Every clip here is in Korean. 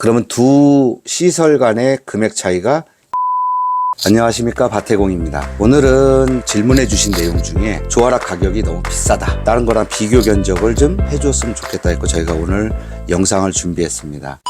그러면 두 시설 간의 금액 차이가 안녕하십니까, 박태공입니다. 오늘은 질문해 주신 내용 중에 조화락 가격이 너무 비싸다, 다른 거랑 비교 견적을 좀 해줬으면 좋겠다 했고 저희가 오늘 영상을 준비했습니다.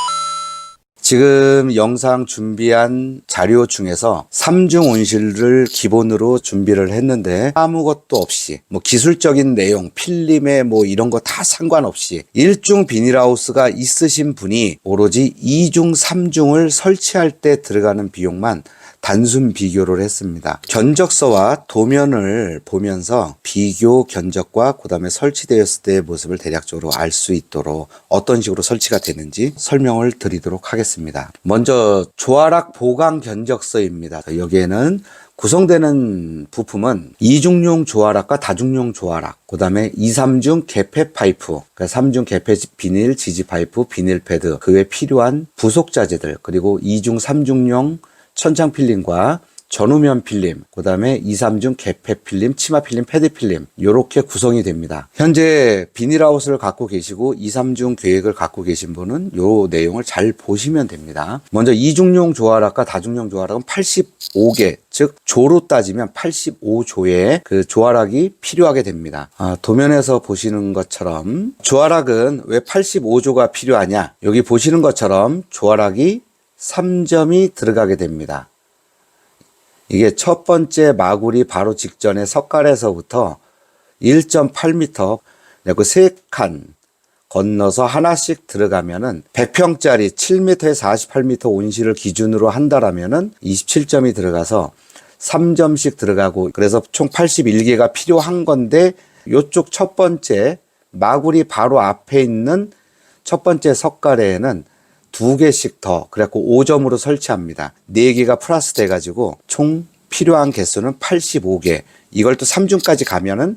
지금 영상 준비한 자료 중에서 3중 온실을 기본으로 준비를 했는데 아무것도 없이 기술적인 내용, 필름에 이런 거 다 상관없이 1중 비닐하우스가 있으신 분이 오로지 2중, 3중을 설치할 때 들어가는 비용만 단순 비교를 했습니다. 견적서와 도면을 보면서 비교 견적과 그 다음에 설치되었을 때의 모습을 대략적으로 알 수 있도록 어떤 식으로 설치가 되는지 설명을 드리도록 하겠습니다. 먼저 조화락 보강 견적서입니다. 여기에는 구성되는 부품은 2중용 조화락과 다중용 조화락, 그 다음에 2, 3중 개폐 파이프, 그러니까 3중 개폐 비닐, 지지 파이프, 비닐 패드, 그 외 필요한 부속자재들, 그리고 2중, 3중용 천창 필름과 전후면 필름, 그 다음에 2, 3중 개폐 필름, 치마 필름, 패드 필름, 이렇게 구성이 됩니다. 현재 비닐하우스를 갖고 계시고 2, 3중 계획을 갖고 계신 분은 이 내용을 잘 보시면 됩니다. 먼저 2중용 조화락과 다중용 조화락은 85개, 즉 조로 따지면 85조의 그 조화락이 필요하게 됩니다. 도면에서 보시는 것처럼 조화락은 왜 85조가 필요하냐? 여기 보시는 것처럼 조화락이 3점이 들어가게 됩니다. 이게 첫 번째 마구리 바로 직전에 석갈에서부터 1.8m, 그 3칸 건너서 하나씩 들어가면은 100평짜리 7m에서 48m 온실을 기준으로 한다라면은 27점이 들어가서 3점씩 들어가고, 그래서 총 81개가 필요한 건데, 요쪽 첫 번째 마구리 바로 앞에 있는 첫 번째 석갈에는 2개씩 더, 그래갖고 5점으로 설치합니다. 4개가 플러스 돼가지고 총 필요한 개수는 85개. 이걸 또 3중까지 가면은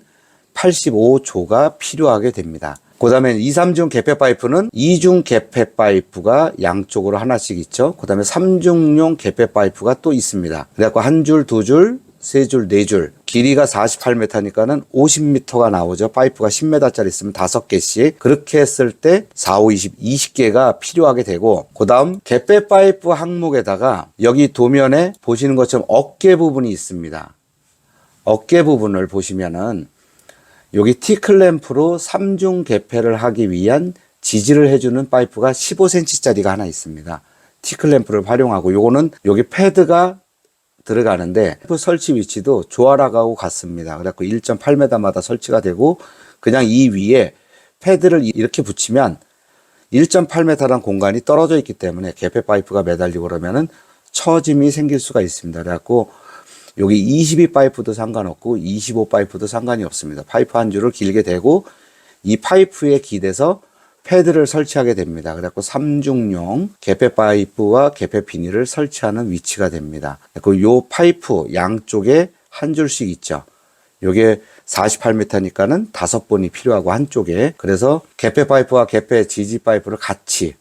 85조가 필요하게 됩니다. 그 다음에 2, 3중 개폐 파이프는 2중 개폐 파이프가 양쪽으로 하나씩 있죠. 그 다음에 3중용 개폐 파이프가 또 있습니다. 그래갖고 한 줄, 두 줄, 세 줄, 네 줄, 길이가 48m니까는 50m가 나오죠. 파이프가 10m짜리 있으면 5개씩. 그렇게 했을 때 4, 5, 20개가 필요하게 되고, 그 다음 개폐 파이프 항목에다가 여기 도면에 보시는 것처럼 어깨 부분이 있습니다. 어깨 부분을 보시면은 여기 T클램프로 3중 개폐를 하기 위한 지지를 해주는 파이프가 15cm짜리가 하나 있습니다. T클램프를 활용하고, 요거는 여기 패드가 들어가는데 설치 위치도 조화락하고 같습니다. 그래갖고 1.8m마다 설치가 되고, 그냥 이 위에 패드를 이렇게 붙이면 1.8m라는 공간이 떨어져 있기 때문에 개폐 파이프가 매달리고 그러면은 처짐이 생길 수가 있습니다. 그래갖고 여기 22 파이프도 상관없고 25 파이프도 상관이 없습니다. 파이프 한 줄을 길게 대고 이 파이프에 기대서 패드를 설치하게 됩니다. 그래서 3중용 개폐 파이프와 개폐 비닐을 설치하는 위치가 됩니다. 그 요 파이프 양쪽에 한 줄씩 있죠. 요게 48m니까는 5번이 필요하고 한쪽에, 그래서 개폐 파이프와 개폐 지지 파이프를 같이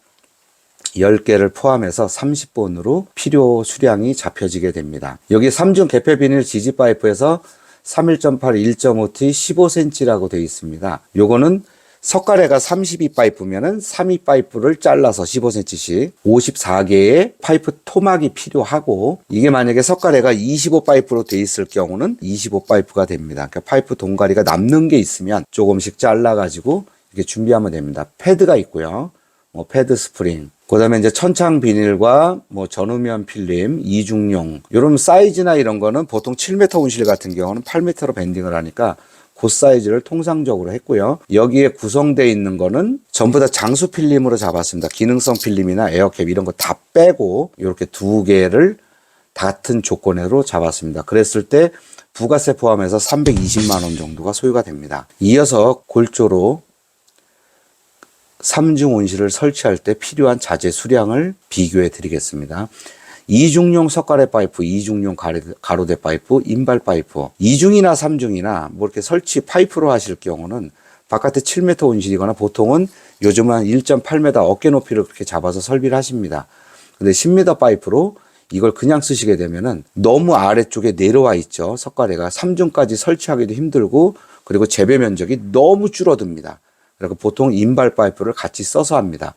10개를 포함해서 30번으로 필요 수량이 잡혀지게 됩니다. 여기 3중 개폐 비닐 지지 파이프에서 31.8, 1.5T 15cm라고 되어 있습니다. 요거는 석가래가 32 파이프면은 32 파이프를 잘라서 15cm씩 54개의 파이프 토막이 필요하고, 이게 만약에 석가래가 25 파이프로 돼 있을 경우는 25 파이프가 됩니다. 그러니까 파이프 동가리가 남는 게 있으면 조금씩 잘라가지고 이렇게 준비하면 됩니다. 패드가 있고요. 패드 스프링. 그 다음에 이제 천창 비닐과 전후면 필름, 이중용. 이런 사이즈나 이런 거는 보통 7m 온실 같은 경우는 8m로 밴딩을 하니까 그 사이즈를 통상적으로 했고요. 여기에 구성되어 있는 거는 전부 다 장수 필름으로 잡았습니다. 기능성 필름이나 에어캡 이런 거 다 빼고 이렇게 2개를 같은 조건으로 잡았습니다. 그랬을 때 부가세 포함해서 320만 원 정도가 소요가 됩니다. 이어서 골조로 3중 온실을 설치할 때 필요한 자재 수량을 비교해 드리겠습니다. 2중용 석가래 파이프, 2중용 가로대 파이프, 인발 파이프, 2중이나 3중이나 이렇게 설치 파이프로 하실 경우는 바깥에 7m 온실이거나 보통은 요즘은 1.8m 어깨 높이를 그렇게 잡아서 설비를 하십니다. 근데 10m 파이프로 이걸 그냥 쓰시게 되면은 너무 아래쪽에 내려와 있죠. 석가래가 3중까지 설치하기도 힘들고, 그리고 재배 면적이 너무 줄어듭니다. 그리고 보통 인발 파이프를 같이 써서 합니다.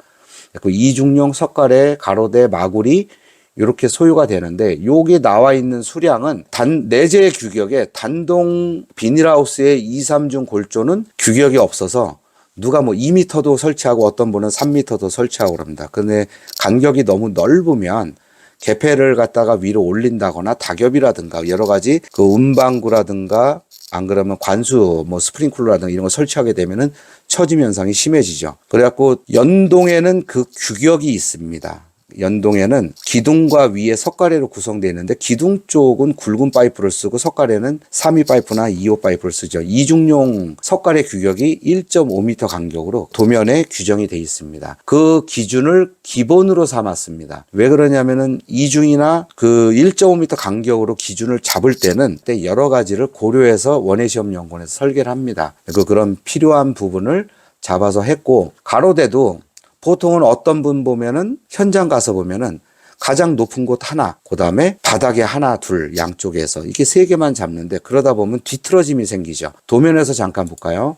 그 이중용 석가래 가로대 마구리 이렇게 소유가 되는데 여기 나와 있는 수량은 내재 규격에 단동 비닐하우스의 2, 3중 골조는 규격이 없어서 누가 뭐 2m도 설치하고 어떤 분은 3m도 설치하고 그럽니다. 근데 간격이 너무 넓으면 개폐를 갖다가 위로 올린다거나 낙엽이라든가 여러 가지 그 운방구라든가 안 그러면 관수 뭐 스프링클러라든가 이런 거 설치하게 되면은 처짐 현상이 심해지죠. 그래갖고 연동에는 그 규격이 있습니다. 연동에는 기둥과 위에 석가래로 구성되어 있는데 기둥 쪽은 굵은 파이프를 쓰고 석가래는 3위 파이프나 2호 파이프를 쓰죠. 이중용 석가래 규격이 1.5m 간격으로 도면에 규정이 되어 있습니다. 그 기준을 기본으로 삼았습니다. 왜 그러냐면은 이중이나 그 1.5m 간격으로 기준을 잡을 때는 여러 가지를 고려해서 원해시험연구원에서 설계를 합니다. 그런 필요한 부분을 잡아서 했고 가로대도 보통은 어떤 분 보면은 현장 가서 보면은 가장 높은 곳 하나, 그 다음에 바닥에 하나, 둘 양쪽에서 이렇게 세 개만 잡는데 그러다 보면 뒤틀어짐이 생기죠. 도면에서 잠깐 볼까요?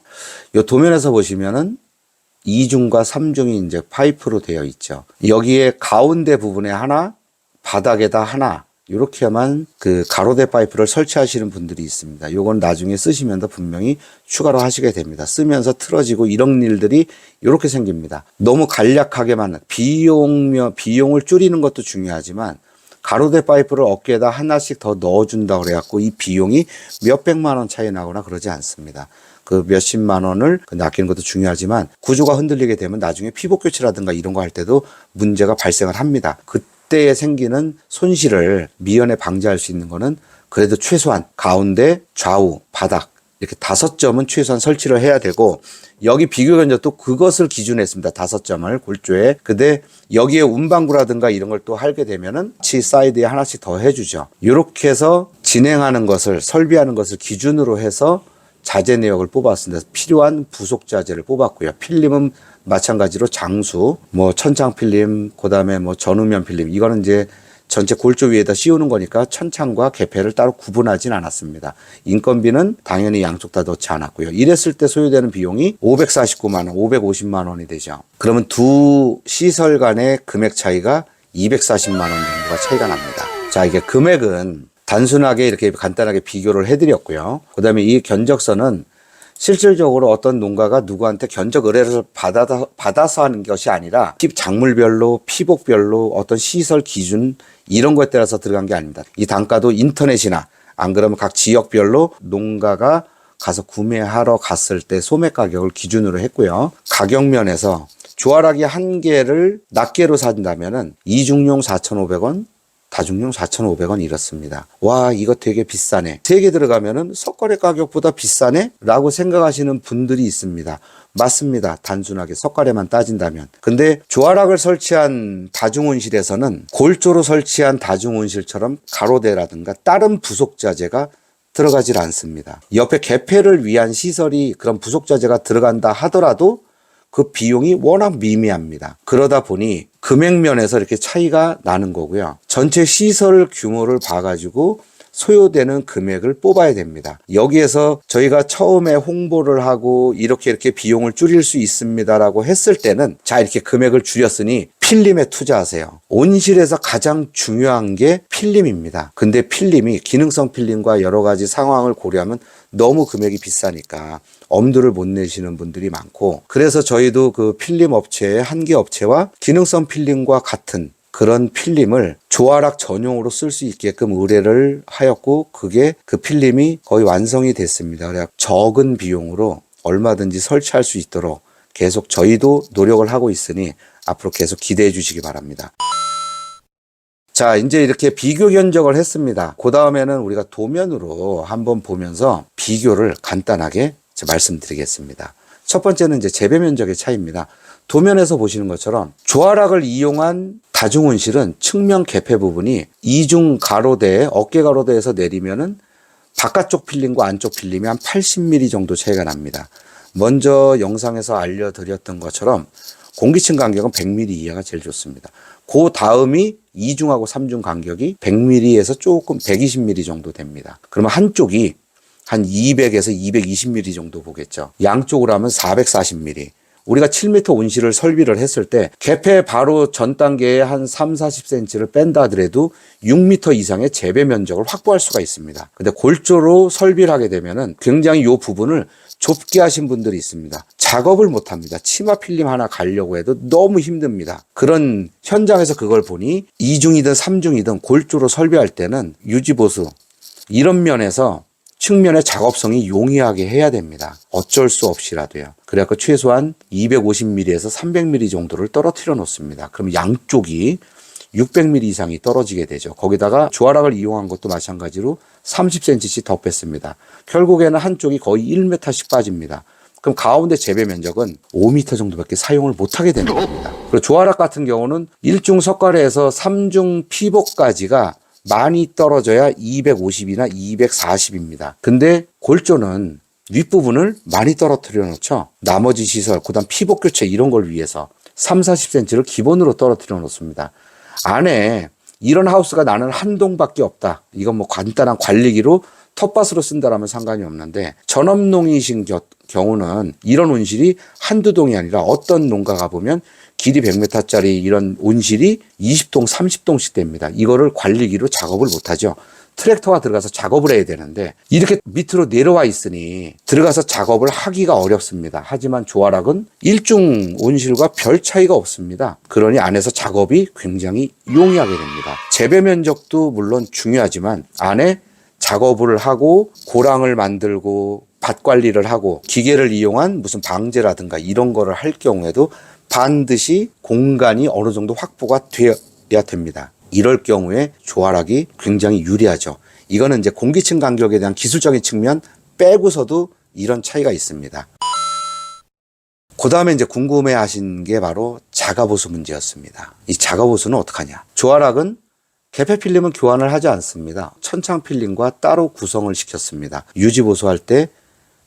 이 도면에서 보시면은 2중과 3중이 이제 파이프로 되어 있죠. 여기에 가운데 부분에 하나, 바닥에다 하나 이렇게만 그 가로대 파이프를 설치하시는 분들이 있습니다. 요건 나중에 쓰시면서 분명히 추가로 하시게 됩니다. 쓰면서 틀어지고 이런 일들이 이렇게 생깁니다. 너무 간략하게만 비용을 줄이는 것도 중요하지만 가로대 파이프를 어깨에다 하나씩 더 넣어준다 그래갖고 이 비용이 몇백만 원 차이 나거나 그러지 않습니다. 그 몇십만 원을 아끼는 것도 중요하지만 구조가 흔들리게 되면 나중에 피복 교체라든가 이런 거 할 때도 문제가 발생을 합니다. 그때에 생기는 손실을 미연에 방지할 수 있는 거는 그래도 최소한 가운데, 좌우, 바닥 이렇게 5점은 최소한 설치를 해야 되고 여기 비교 견적도 그것을 기준으로 했습니다. 5점을 골조에. 근데 여기에 운방구라든가 이런 걸 또 하게 되면은 사이드에 하나씩 더 해주죠. 이렇게 해서 진행하는 것을 설비하는 것을 기준으로 해서 자재 내역을 뽑았습니다. 필요한 부속 자재를 뽑았고요. 필름은 마찬가지로 장수, 뭐 천창 필름, 그다음에 뭐 전후면 필름 이거는 이제 전체 골조 위에다 씌우는 거니까 천창과 개폐를 따로 구분하진 않았습니다. 인건비는 당연히 양쪽 다 넣지 않았고요. 이랬을 때 소요되는 비용이 549만 원, 550만 원이 되죠. 그러면 두 시설 간의 금액 차이가 240만 원 정도가 차이가 납니다. 자, 이게 금액은 단순하게 이렇게 간단하게 비교를 해드렸고요. 그 다음에 이 견적서는 실질적으로 어떤 농가가 누구한테 견적 의뢰를 받아서 하는 것이 아니라 작물별로 피복별로 어떤 시설 기준 이런 거에 따라서 들어간 게 아닙니다. 이 단가도 인터넷이나 안 그러면 각 지역별로 농가가 가서 구매하러 갔을 때 소매 가격을 기준으로 했고요. 가격 면에서 조화락이 한 개를 낱개로 산다면은 이중용 4,500원, 다중용 4,500원 이렇습니다. 와, 이거 되게 비싸네. 3개 들어가면은 석가래 가격보다 비싸네? 라고 생각하시는 분들이 있습니다. 맞습니다. 단순하게 석가래만 따진다면. 근데 조화락을 설치한 다중온실에서는 골조로 설치한 다중온실처럼 가로대라든가 다른 부속 자재가 들어가질 않습니다. 옆에 개폐를 위한 시설이 그런 부속 자재가 들어간다 하더라도 그 비용이 워낙 미미합니다. 그러다 보니 금액면에서 이렇게 차이가 나는 거고요. 전체 시설 규모를 봐가지고 소요되는 금액을 뽑아야 됩니다. 여기에서 저희가 처음에 홍보를 하고 이렇게 비용을 줄일 수 있습니다라고 했을 때는 자, 이렇게 금액을 줄였으니 필름에 투자하세요. 온실에서 가장 중요한 게 필름입니다. 근데 필름이 기능성 필름과 여러 가지 상황을 고려하면 너무 금액이 비싸니까 엄두를 못 내시는 분들이 많고 그래서 저희도 그 필름 업체의 한계 업체와 기능성 필름과 같은 그런 필름을 조화락 전용으로 쓸 수 있게끔 의뢰를 하였고 그게 그 필름이 거의 완성이 됐습니다. 그래서 적은 비용으로 얼마든지 설치할 수 있도록 계속 저희도 노력을 하고 있으니 앞으로 계속 기대해 주시기 바랍니다. 자, 이제 이렇게 비교 견적을 했습니다. 그 다음에는 우리가 도면으로 한번 보면서 비교를 간단하게 말씀드리겠습니다. 첫 번째는 이제 재배 면적의 차이입니다. 도면에서 보시는 것처럼 조화락을 이용한 다중온실은 측면 개폐 부분이 이중 가로대, 어깨 가로대에서 내리면은 바깥쪽 필름과 안쪽 필름이 한 80mm 정도 차이가 납니다. 먼저 영상에서 알려드렸던 것처럼 공기층 간격은 100mm 이하가 제일 좋습니다. 그 다음이 2중하고 3중 간격이 100mm에서 조금 120mm 정도 됩니다. 그러면 한쪽이 한 200에서 220mm 정도 보겠죠. 양쪽으로 하면 440mm. 우리가 7m 온실을 설비를 했을 때 개폐 바로 전 단계에 한 3, 40cm를 뺀다 하더라도 6m 이상의 재배 면적을 확보할 수가 있습니다. 근데 골조로 설비를 하게 되면은 굉장히 이 부분을 좁게 하신 분들이 있습니다. 작업을 못 합니다. 치마 필름 하나 가려고 해도 너무 힘듭니다. 그런 현장에서 그걸 보니 2중이든 3중이든 골조로 설비할 때는 유지보수 이런 면에서 측면의 작업성이 용이하게 해야 됩니다. 어쩔 수 없이라도요. 그래갖고 최소한 250mm에서 300mm 정도를 떨어뜨려 놓습니다. 그럼 양쪽이 600mm 이상이 떨어지게 되죠. 거기다가 조화락을 이용한 것도 마찬가지로 30cm씩 더 뺐습니다. 결국에는 한쪽이 거의 1m씩 빠집니다. 그럼 가운데 재배 면적은 5m 정도밖에 사용을 못하게 되는 겁니다. 그리고 조화락 같은 경우는 1중 석가래에서 3중 피복까지가 많이 떨어져야 250이나 240입니다. 근데 골조는 윗부분을 많이 떨어뜨려 놓죠. 나머지 시설, 그다음 피복 교체 이런 걸 위해서 3, 40cm를 기본으로 떨어뜨려 놓습니다. 안에 이런 하우스가 나는 한 동밖에 없다. 이건 뭐 간단한 관리기로 텃밭으로 쓴다라면 상관이 없는데 전업농이신 경우는 이런 온실이 한두 동이 아니라 어떤 농가가 보면 길이 100m짜리 이런 온실이 20동, 30동씩 됩니다. 이거를 관리기로 작업을 못하죠. 트랙터가 들어가서 작업을 해야 되는데 이렇게 밑으로 내려와 있으니 들어가서 작업을 하기가 어렵습니다. 하지만 조화락은 1중 온실과 별 차이가 없습니다. 그러니 안에서 작업이 굉장히 용이하게 됩니다. 재배 면적도 물론 중요하지만 안에 작업을 하고 고랑을 만들고 밭 관리를 하고 기계를 이용한 무슨 방제라든가 이런 거를 할 경우에도 반드시 공간이 어느 정도 확보가 되어야 됩니다. 이럴 경우에 조화락이 굉장히 유리하죠. 이거는 이제 공기층 간격에 대한 기술적인 측면 빼고서도 이런 차이가 있습니다. 그 다음에 이제 궁금해 하신 게 바로 자가보수 문제였습니다. 이 자가보수는 어떡하냐. 조화락은 개폐 필름은 교환을 하지 않습니다. 천창 필름과 따로 구성을 시켰습니다. 유지보수할 때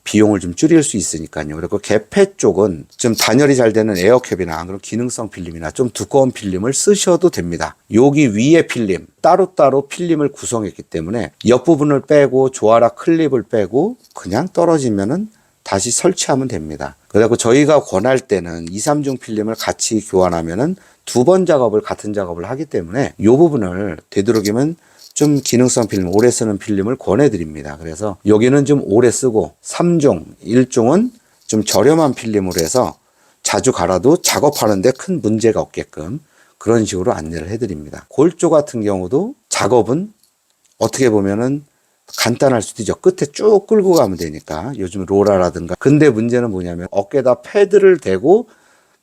비용을 좀 줄일 수 있으니까요. 그리고 개폐 쪽은 좀 단열이 잘 되는 에어캡이나 그런 기능성 필름이나 좀 두꺼운 필름을 쓰셔도 됩니다. 여기 위에 필름, 따로따로 필름을 구성했기 때문에 옆부분을 빼고 조화락 클립을 빼고 그냥 떨어지면은 다시 설치하면 됩니다. 그래서 저희가 권할 때는 2, 3중 필름을 같이 교환하면은 두 번 작업을 같은 작업을 하기 때문에 이 부분을 되도록이면 좀 기능성 필름, 오래 쓰는 필름을 권해드립니다. 그래서 여기는 좀 오래 쓰고 3중, 1중은 좀 저렴한 필름으로 해서 자주 갈아도 작업하는데 큰 문제가 없게끔 그런 식으로 안내를 해드립니다. 골조 같은 경우도 작업은 어떻게 보면은 간단할 수도 있죠. 끝에 쭉 끌고 가면 되니까 요즘 로라라든가. 근데 문제는 뭐냐면 어깨에다 패드를 대고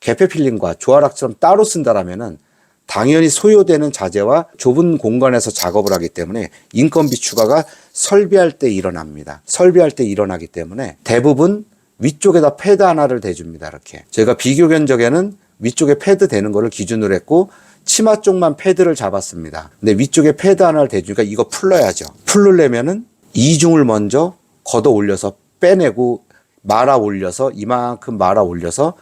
개폐 필름과 조화락처럼 따로 쓴다라면은 당연히 소요되는 자재와 좁은 공간에서 작업을 하기 때문에 인건비 추가가 설비할 때 일어납니다. 설비할 때 일어나기 때문에 대부분 위쪽에다 패드 하나를 대줍니다. 이렇게. 제가 비교 견적에는 위쪽에 패드 대는 거를 기준으로 했고 치마 쪽만 패드를 잡았습니다. 근데 위쪽에 패드 하나를 대주니까 이거 풀러야죠. 풀르려면은 이중을 먼저 걷어 올려서 빼내고 말아 올려서 이만큼 말아 올려서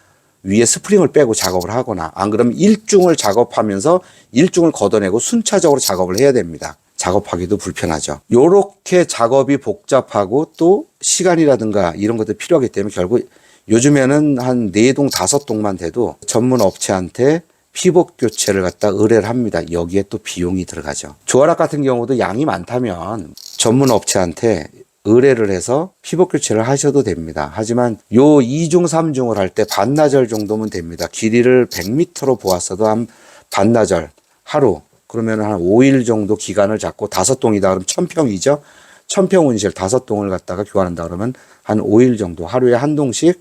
위에 스프링을 빼고 작업을 하거나 안 그러면 1중을 작업하면서 1중을 걷어내고 순차적으로 작업을 해야 됩니다. 작업하기도 불편하죠. 요렇게 작업이 복잡하고 또 시간이라든가 이런 것들이 필요하기 때문에 결국 요즘에는 한 4동, 5동만 돼도 전문 업체한테 피복 교체를 갖다 의뢰를 합니다. 여기에 또 비용이 들어가죠. 조화락 같은 경우도 양이 많다면 전문 업체한테 의뢰를 해서 피복 교체를 하셔도 됩니다. 하지만 요 2중, 3중을 할 때 반나절 정도면 됩니다. 길이를 100m로 보았어도 한 반나절 하루 그러면 한 5일 정도 기간을 잡고 5동이다 그러면 1000평이죠. 1000평 온실 5동을 갖다가 교환한다 그러면 한 5일 정도 하루에 한 동씩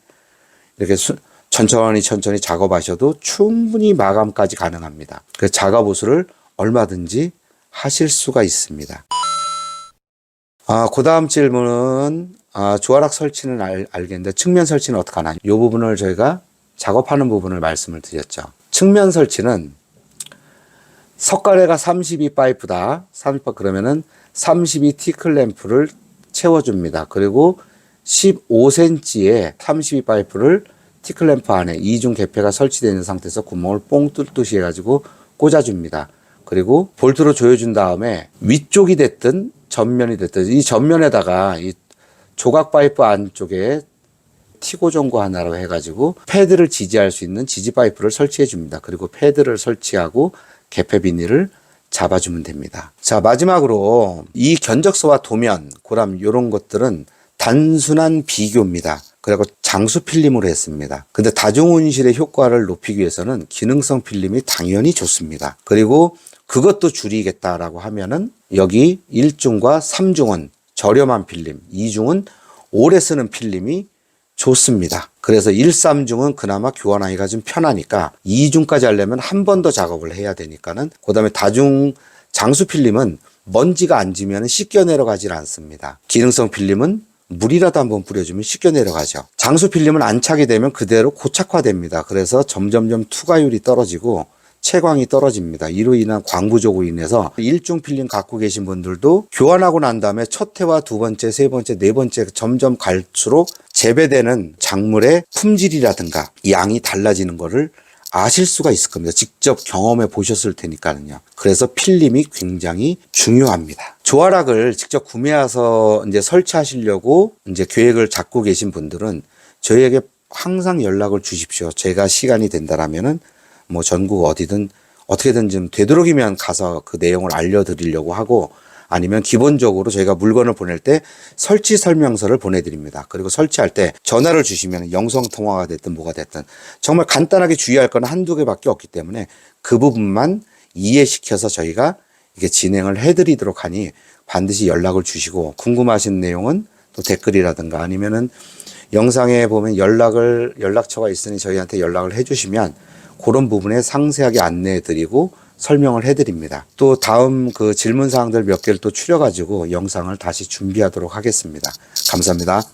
이렇게 천천히 작업하셔도 충분히 마감까지 가능합니다. 그래서 자가보수를 얼마든지 하실 수가 있습니다. 그 다음 질문은 조화락 설치는 알겠는데 측면 설치는 어떻게 하나? 이 부분을 저희가 작업하는 부분을 말씀을 드렸죠. 측면 설치는 석가래가 32 파이프다. 32 그러면은 32 티클램프를 채워줍니다. 그리고 15cm의 32 파이프를 티클램프 안에 이중 개폐가 설치되어 있는 상태에서 구멍을 뽕 뚫듯이 해가지고 꽂아줍니다. 그리고 볼트로 조여준 다음에 위쪽이 됐든 전면이 됐든 이 전면에다가 이 조각 파이프 안쪽에 티고정구 하나로 해가지고 패드를 지지할 수 있는 지지 파이프를 설치해 줍니다. 그리고 패드를 설치하고 개폐 비닐을 잡아주면 됩니다. 자, 마지막으로 이 견적서와 도면, 고람 이런 것들은 단순한 비교입니다. 그리고 장수 필름으로 했습니다. 근데 다중온실의 효과를 높이기 위해서는 기능성 필름이 당연히 좋습니다. 그리고 그것도 줄이겠다라고 하면은 여기 1중과 3중은 저렴한 필름, 2중은 오래 쓰는 필름이 좋습니다. 그래서 1, 3중은 그나마 교환하기가 좀 편하니까 2중까지 하려면 한 번 더 작업을 해야 되니까는 그다음에 다중 장수 필름은 먼지가 안 지면 씻겨 내려가질 않습니다. 기능성 필름은 물이라도 한번 뿌려주면 씻겨 내려가죠. 장수 필름은 안 차게 되면 그대로 고착화됩니다. 그래서 점점점 투과율이 떨어지고 채광이 떨어집니다. 이로 인한 광부족으로 인해서 1중 필름 갖고 계신 분들도 교환하고 난 다음에 첫 해와 두 번째, 세 번째, 네 번째 점점 갈수록 재배되는 작물의 품질이라든가 양이 달라지는 거를 아실 수가 있을 겁니다. 직접 경험해 보셨을 테니까는요. 그래서 필름이 굉장히 중요합니다. 조화락을 직접 구매해서 이제 설치하시려고 이제 계획을 잡고 계신 분들은 저희에게 항상 연락을 주십시오. 제가 시간이 된다라면은 뭐 전국 어디든 어떻게든 좀 되도록이면 가서 그 내용을 알려드리려고 하고 아니면 기본적으로 저희가 물건을 보낼 때 설치 설명서를 보내드립니다. 그리고 설치할 때 전화를 주시면 영상통화가 됐든 뭐가 됐든 정말 간단하게 주의할 건 한두 개밖에 없기 때문에 그 부분만 이해시켜서 저희가 이게 진행을 해드리도록 하니 반드시 연락을 주시고 궁금하신 내용은 또 댓글이라든가 아니면은 영상에 보면 연락처가 있으니 저희한테 연락을 해주시면 그런 부분에 상세하게 안내해 드리고 설명을 해 드립니다. 또 다음 그 질문 사항들 몇 개를 또 추려 가지고 영상을 다시 준비하도록 하겠습니다. 감사합니다.